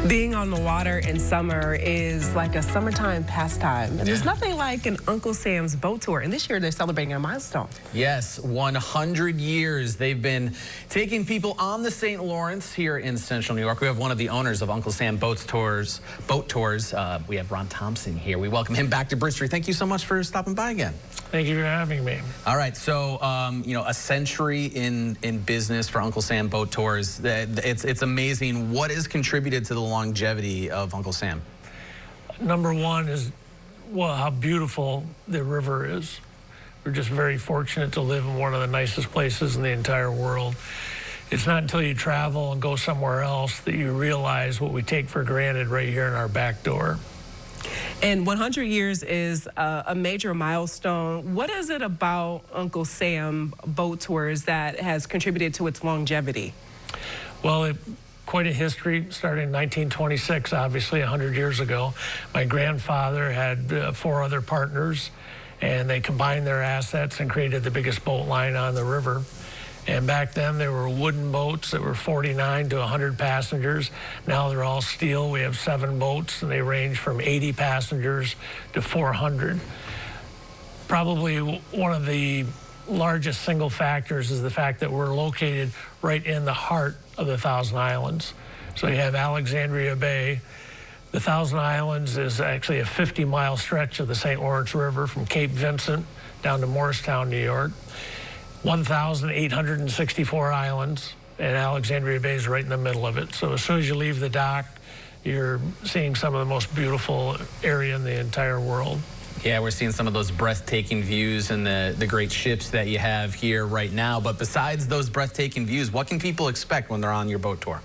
Being on the water in summer is like a summertime pastime. And there's nothing like an Uncle Sam's boat tour. And this year they're celebrating a milestone. Yes, 100 years. They've been taking people on the St. Lawrence here in Central New York. We have one of the owners of Uncle Sam Boat Tours. We have Ron Thompson here. We welcome him back to Bridge Street. Thank you so much for stopping by again. Thank you for having me. All right, so you know, a century in business for Uncle Sam Boat Tours. It's amazing. What has contributed to the longevity of Uncle Sam? Number one is, well, how beautiful the river is. We're just very fortunate to live in one of the nicest places in the entire world. It's not until you travel and go somewhere else that you realize what we take for granted right here in our back door. And 100 years is a major milestone. What is it about Uncle Sam Boat Tours that has contributed to its longevity? Well, quite a history. Started in 1926, obviously 100 years ago. My grandfather had 4 other partners, and they combined their assets and created the biggest boat line on the river. And back then there were wooden boats that were 49 to 100 passengers. Now they're all steel. We have 7 boats, and they range from 80 passengers to 400. Probably one of the largest single factors is the fact that we're located right in the heart of the Thousand Islands. So you have Alexandria Bay. The Thousand Islands is actually a 50-mile stretch of the St. Lawrence River from Cape Vincent down to Morristown, New York. 1,864 islands, and Alexandria Bay is right in the middle of it. So as soon as you leave the dock, you're seeing some of the most beautiful area in the entire world. Yeah, we're seeing some of those breathtaking views and the great ships that you have here right now. But besides those breathtaking views, what can people expect when they're on your boat tour?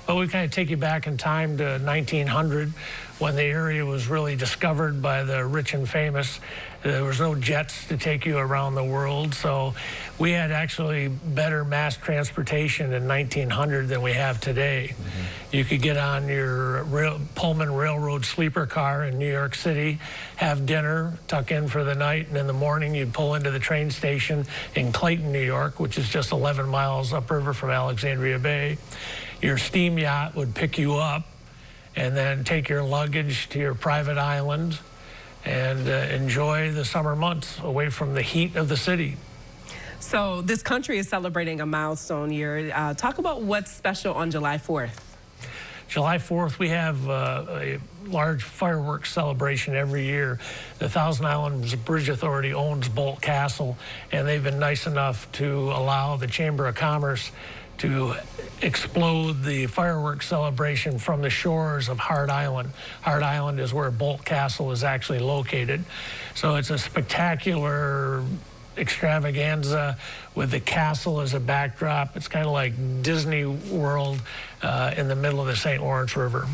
Well, we kind of take you back in time to 1900 when the area was really discovered by the rich and famous. There was no jets to take you around the world, so we had actually better mass transportation in 1900 than we have today. You could get on your Pullman Railroad sleeper car in New York City, have dinner, tuck in for the night, and in the morning you'd pull into the train station in Clayton, New York, which is just 11 miles upriver from Alexandria Bay. Your steam yacht would pick you up and then take your luggage to your private island and enjoy the summer months away from the heat of the city. So this country is celebrating a milestone year. Talk about what's special on July 4th. July 4th, we have a large fireworks celebration every year. The Thousand Islands Bridge Authority owns Bolt Castle, and they've been nice enough to allow the Chamber of Commerce to explode the fireworks celebration from the shores of Hart Island. Hart Island is where Bolt Castle is actually located. So it's a spectacular extravaganza with the castle as a backdrop. It's kind of like Disney World in the middle of the St. Lawrence River.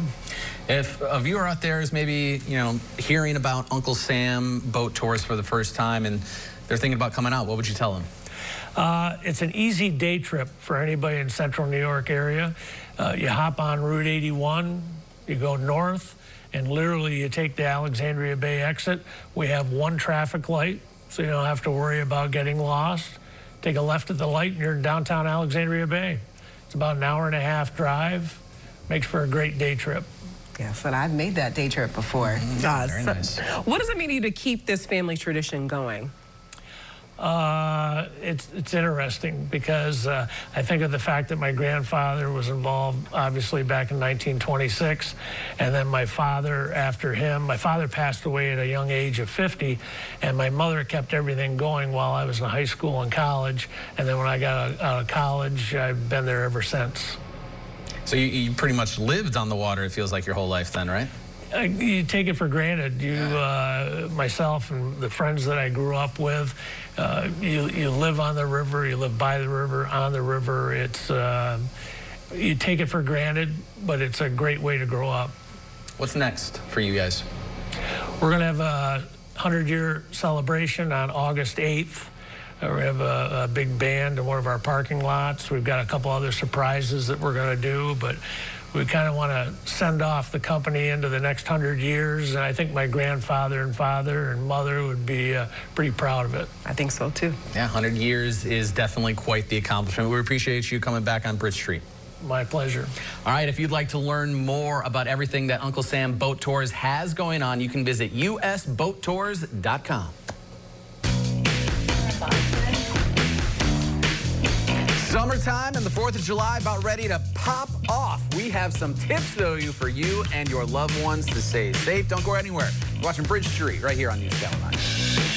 If a viewer out there is maybe, you know, hearing about Uncle Sam Boat Tours for the first time and they're thinking about coming out, what would you tell them? It's an easy day trip for anybody in Central New York area. You hop on Route 81, you go north, and literally you take the Alexandria Bay exit. We have 1 traffic light, so you don't have to worry about getting lost. Take a left at the light and you're in downtown Alexandria Bay. It's about an hour-and-a-half drive. Makes for a great day trip. Yes, and I've made that day trip before. Very nice. What does it mean to you to keep this family tradition going? It's interesting because I think of the fact that my grandfather was involved obviously back in 1926, and then my father after him. My father passed away at a young age of 50, and my mother kept everything going while I was in high school and college, and then when I got out of college, I've been there ever since. So you pretty much lived on the water, it feels like, your whole life then, right? You take it for granted. Myself and the friends that I grew up with, you live on the river, you live by the river, on the river. It's, you take it for granted, but it's a great way to grow up. What's next for you guys? We're going to have a 100-year celebration on August 8th. We have a big band in one of our parking lots. We've got a couple other surprises that we're going to do, but we kind of want to send off the company into the next 100 years, and I think my grandfather and father and mother would be pretty proud of it. I think so, too. Yeah, 100 years is definitely quite the accomplishment. We appreciate you coming back on Bridge Street. My pleasure. All right, if you'd like to learn more about everything that Uncle Sam Boat Tours has going on, you can visit usboattours.com. Summertime and the 4th of July about ready to pop off. We have some tips, though, for you and your loved ones to stay safe. Don't go anywhere. You're watching Bridge Street right here on News Channel 9.